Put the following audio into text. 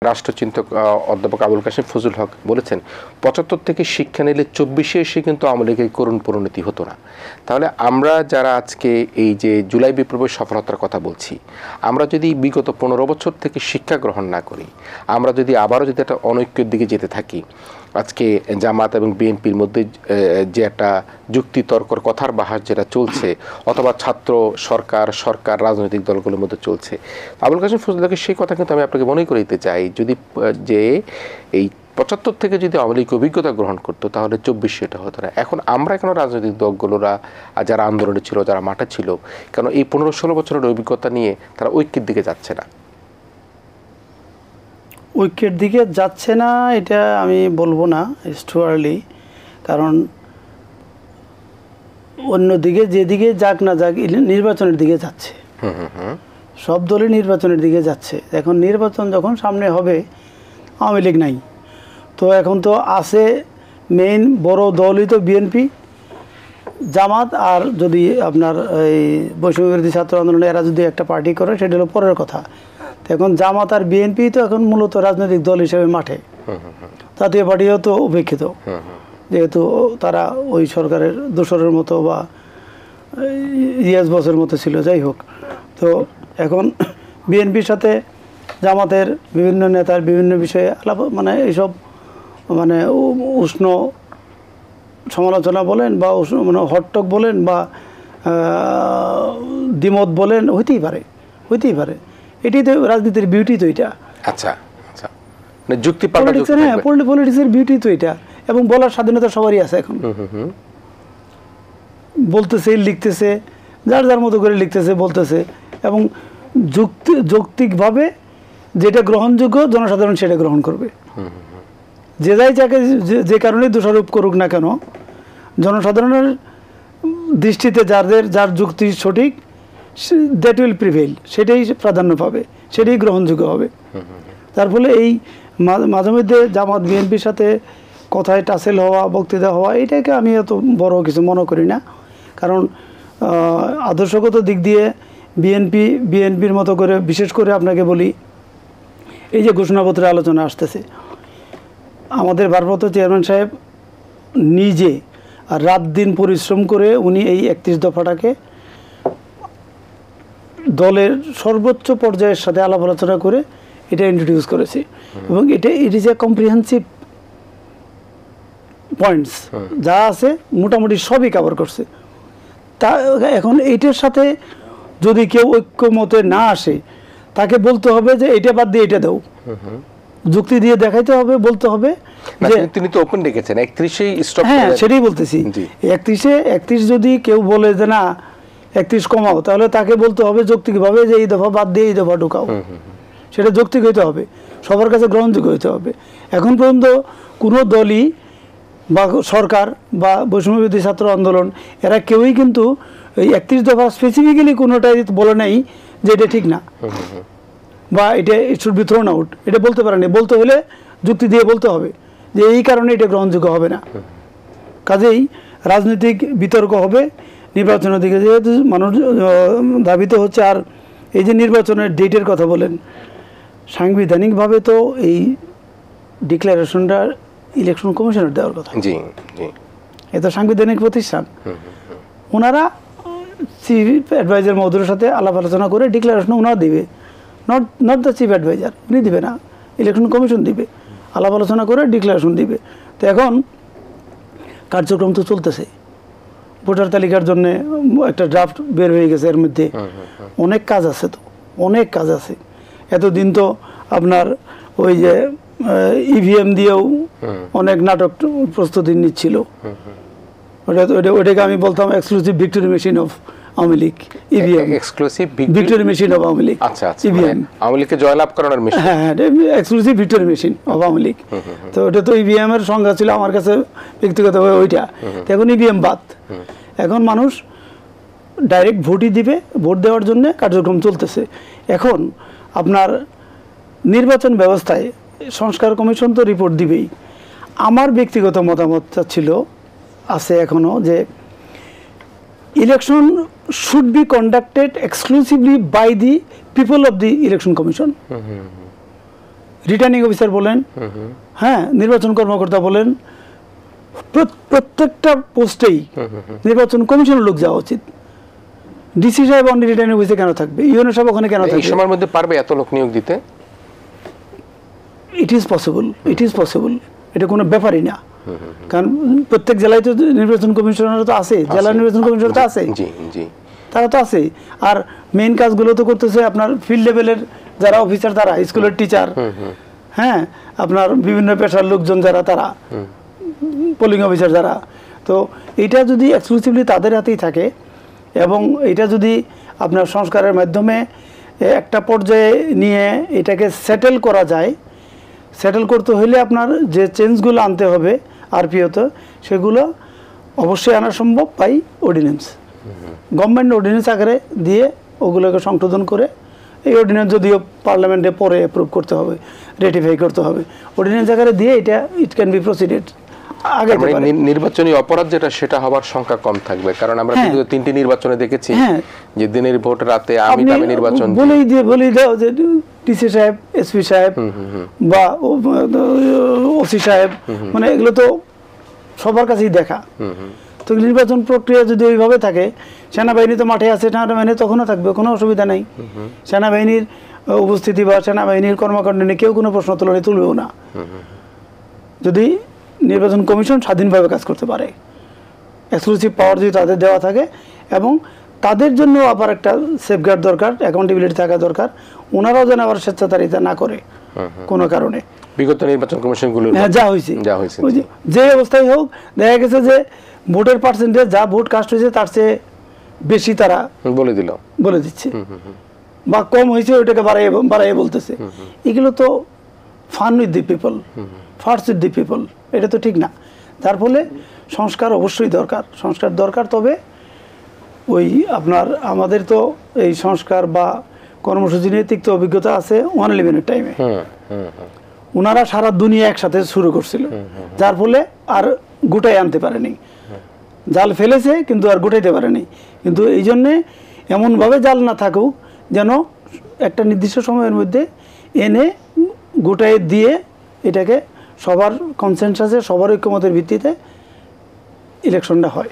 রাষ্ট্রচিন্তক অধ্যাপক আবুল কাশেম ফজলুল হক বলেছেন ৭৫ থেকে শিক্ষা নিলে ২৪-এ এসে কিন্তু আওয়ামী লীগের করুণ পরিণতি হতো না। তাহলে আমরা যারা আজকে এই যে জুলাই বিপ্লবের সফলতার কথা বলছি, আমরা যদি বিগত ১৫ বছর থেকে শিক্ষা গ্রহণ না করি, আমরা যদি আবারও যদি একটা অনৈক্যের দিকে যেতে থাকি, আজকে জামাত এবং বিএনপির মধ্যে যে একটা যুক্তি তর্কর কথার বাহার যেটা চলছে, অথবা ছাত্র সরকার রাজনৈতিক দলগুলোর মধ্যে চলছে, আবুল কাশেম ফজলুল্লাহকে সেই কথা কিন্তু আমি আপনাকে মনে করে দিতে চাই, যদি যে এই ৭৫ থেকে যদি আওয়ামী লীগ অভিজ্ঞতা গ্রহণ করতো তাহলে ২৪ এটা হতো না। এখন আমরা কেন রাজনৈতিক দলগুলোরা যারা আন্দোলনে ছিল, যারা মাঠে ছিল, কেন এই ১৫-১৬ বছরের অভিজ্ঞতা নিয়ে তারা ঐক্যের দিকে যাচ্ছে না? ঐক্যের দিকে যাচ্ছে না এটা আমি বলবো না, ইটস টু আর্লি। কারণ অন্যদিকে যেদিকে যাক না যাক নির্বাচনের দিকে যাচ্ছে, সব দলই নির্বাচনের দিকে যাচ্ছে। এখন নির্বাচন যখন সামনে হবে, আওয়ামী লীগ নাই তো, এখন তো আছে মেইন বড় দলই তো বিএনপি, জামাত, আর যদি আপনার এই বৈষম্যবিরোধী ছাত্র আন্দোলন এরা যদি একটা পার্টি করে সেটা হলো পরের কথা। তো এখন জামাত আর বিএনপি তো এখন মূলত রাজনৈতিক দল হিসেবে মাঠে, জাতীয় পার্টিও তো উপেক্ষিত, যেহেতু তারা ওই সরকারের দোসরের মতো বা ইয়াস বসের মতো ছিল। যাই হোক, তো এখন বিএনপির সাথে জামাতের বিভিন্ন নেতার বিভিন্ন বিষয়ে আলাপ, মানে এইসব মানে উষ্ণ সমালোচনা বলেন বা মানে হটটক বলেন বা দ্বিমত বলেন, হইতেই পারে। এটাই তো রাজনীতির বিউটি তো এটা। আচ্ছা আচ্ছা, মানে যুক্তি পলিটিক্সের বিউটি তো এটা, এবং বলার স্বাধীনতা সবারই আছে। এখন বলতেছে, লিখতেছে, যার মতো করে লিখতেছে, বলতেছে, এবং যৌক্তিকভাবে যেটা গ্রহণযোগ্য জনসাধারণ সেটা গ্রহণ করবে। যে যাই যাকে যে কারণে দোষারোপ করুক না কেন, জনসাধারণের দৃষ্টিতে যার যুক্তি সঠিক, দ্যাট উইল প্রিভেইল, সেটাই প্রাধান্য পাবে, সেটাই গ্রহণযোগ্য হবে। তার ফলে এই মাঝে মধ্যে জামাত বিএনপির সাথে কথায় টাসেল হওয়া, বক্তৃতা হওয়া, এটাকে আমি এত বড় কিছু মনে করি না। কারণ আদর্শগত দিক দিয়ে বিএনপির মতো করে, বিশেষ করে আপনাকে বলি, এই যে ঘোষণাপত্রের আলোচনা আসতেছে, আমাদের ভারপ্রাপ্ত চেয়ারম্যান সাহেব নিজে আর রাত দিন পরিশ্রম করে উনি এই ৩১ দফাটাকে দলের সর্বোচ্চ পর্যায়ের সাথে আলাপ আলোচনা করে এটা ইন্ট্রোডিউস করেছে, এবং it is a comprehensive points, যা আছে মোটামুটি সবই কভার করছে। তা এখন এইটার সাথে যদি কেউ ঐক্যমতে না আসে, তাকে বলতে হবে যে এটা বাদ দিয়ে এটা দাও, যুক্তি দিয়ে দেখাইতে হবে, বলতে হবে যে তিনি তো ওপেন রেখেছেন ৩১-এই স্টপ। হ্যাঁ, সেটাই বলতেছি। ৩১ যদি কেউ বলে যে না ৩১ কমাও, তাহলে তাকে বলতে হবে যৌক্তিকভাবে যে এই দফা বাদ দিয়ে এই দফা ঢুকাও। সেটা যৌক্তিক হইতে হবে, সবার কাছে গ্রহণযোগ্য হইতে হবে। এখন পর্যন্ত কোনো দলই বা সরকার বা বৈষম্যবিরোধী ছাত্র আন্দোলন এরা কেউই কিন্তু এই ৩১ দফা স্পেসিফিক্যালি কোনোটাই বলে নাই যে এটা ঠিক না বা এটা it should be thrown out, এটা বলতে পারেনি। বলতে হলে যুক্তি দিয়ে বলতে হবে যে এই কারণে এটা গ্রহণযোগ্য হবে না। কাজেই রাজনৈতিক বিতর্ক হবে নির্বাচনের দিকে, যেহেতু মানুষ ধাবিত হচ্ছে। আর এই যে নির্বাচনের ডেটের কথা বলেন, সাংবিধানিকভাবে তো এই ডিক্লারেশনটা ইলেকশন কমিশনের দেওয়ার কথা। এ তো সাংবিধানিক প্রতিষ্ঠান, ওনারা চিফ অ্যাডভাইজার মহোদয়ের সাথে আলাপ আলোচনা করে ডিক্লারেশন ওনারা দিবে, নট দ্য চিফ অ্যাডভাইজার, উনি দিবে না, ইলেকশন কমিশন দিবে, আলাপ আলোচনা করে ডিক্লারেশন দিবে। তো এখন কার্যক্রম তো চলতেছে, ভোটার তালিকার জন্য একটা ড্রাফট বের হয়ে গেছে, এর মধ্যে অনেক কাজ আছে, তো অনেক কাজ আছে। এতদিন তো আপনার ওই যে ইভিএম দিয়েও অনেক নাটক প্রস্তুতি নিচ্ছিল, ওটাকে আমি বলতাম exclusive victory machine of Awami League. EVM exclusive victory machine of Awami League. আচ্ছা, ইভিএম আওয়ামী লীগকে জয়লাভ করানোর মেশিন। হ্যাঁ, exclusive victory machine of Awami League. তো ওটা তো ইভিএম এর সংজ্ঞা ছিল আমার কাছে ব্যক্তিগতভাবে ওইটা। এখন ইভিএম বাদ, এখন মানুষ ডাইরেক্ট ভোটই দিবে, ভোট দেওয়ার জন্য কার্যক্রম চলতেছে। এখন আপনার নির্বাচন ব্যবস্থায় সংস্কার কমিশন তো রিপোর্ট দিবেই। আমার ব্যক্তিগত মতামতটা ছিল, আছে এখনো, যে election should be conducted exclusively by the people of the election commission. Returning officer বলেন, হ্যাঁ, নির্বাচন কর্মকর্তা বলেন, প্রত্যেকটা পোস্টেই নির্বাচন কমিশনের লোক যাওয়া উচিত। ডিসি সাহেব অন রিটার্নিং অফিসে কেন থাকবে? ইউএনও সাহেব ওখানে কেন থাকবে? এই সময়ের মধ্যে পারবে এত লোক নিয়োগ দিতে? It is possible, it is possible, এটা কোনো ব্যাপারই না। কারণ প্রত্যেক জেলায় তো নির্বাচন কমিশনার তো আছে, জেলা নির্বাচন কমিশনার তো আছে, তারা তো আছে। আর মেইন কাজগুলো তো করতেছে আপনার ফিল্ড লেভেলের যারা অফিসার, তারা স্কুলের টিচার, হ্যাঁ, আপনার বিভিন্ন পেশার লোকজন যারা, তারা পোলিং অফিসার যারা। তো এটা যদি এক্সক্লুসিভলি তাদের হাতেই থাকে এবং এটা যদি আপনার সংস্কারের মাধ্যমে একটা পর্যায়ে নিয়ে এটাকে সেটেল করা যায়, সেটেল করতে হইলে আপনার যে চেঞ্জগুলো আনতে হবে আরপিওতে, সেগুলো অবশ্যই আনা সম্ভব বাই অর্ডিন্যান্স। গভর্নমেন্ট অর্ডিন্যান্স আকারে দিয়ে ওগুলোকে সংশোধন করে, এই অর্ডিন্যান্স যদিও পার্লামেন্টে পরে অ্যাপ্রুভ করতে হবে, রেটিফাই করতে হবে, অর্ডিন্যান্স আকারে দিয়ে এটা ইট ক্যান বি প্রসিডেড। নির্বাচনী অপরাধ যেটা, সেটা হওয়ার সংখ্যা কম থাকবে, কারণ আমরা কিন্তু 3টি নির্বাচনে দেখেছি যে দিনের ভোট, রাতে আমি নির্বাচন বলেই দাও যে ডিসি সাহেব, এসপি সাহেব বা ওসি সাহেব, মানে এগুলো তো সবার কাছেই দেখা। তো নির্বাচন প্রক্রিয়া যদি ওইভাবে থাকে, সেনাবাহিনী তো মাঠে আছে, সেনাবাহিনী তখনও থাকবে, কোনো অসুবিধা নেই। সেনাবাহিনীর উপস্থিতি বা সেনাবাহিনীর কর্মকাণ্ড নিয়ে কেউ কোনো প্রশ্ন তুলবেও না, যদি নির্বাচন কমিশন স্বাধীনভাবে কাজ করতে পারে, এক্সক্লুসিভ পাওয়ার যদি তাদের দেওয়া থাকে। এবং তাদের জন্য আবার একটা সেফগার্ড দরকার, অ্যাকাউন্টেবিলিটি থাকা দরকার, ওনারাও যেন আবার স্বেচ্ছাচারিতা না করে কোনো কারণে। বিগত নির্বাচন কমিশনগুলো যা হয়েছে যে অবস্থায় হোক, দেখা গেছে যে ভোটের পার্সেন্টেজ যা ভোট কাস্ট হয়েছে তার চেয়ে বেশি তারা বলে দিচ্ছে, বা কম হয়েছে ওইটাকে বাড়াইয়ে বলতেছে। এগুলো তো fun with the people, first with the people, এটা তো ঠিক না। যার ফলে সংস্কার অবশ্যই দরকার, সংস্কার দরকার। তবে ওই আপনার আমাদের তো এই সংস্কার বা কর্মসূচি নিয়ে তিক্ত অভিজ্ঞতা আছে 111 টাইমে। ওনারা সারা দুনিয়া একসাথে শুরু করছিল, যার ফলে আর গোটাই আনতে পারেনি, জাল ফেলেছে কিন্তু আর গোটাইতে পারেনি। কিন্তু এই জন্যে এমনভাবে জাল না থাকুক যেন একটা নির্দিষ্ট সময়ের মধ্যে এনে গোটাই দিয়ে এটাকে সবার কনসেনসাসে, সবার ঐক্যমতের ভিত্তিতে ইলেকশনটা হয়।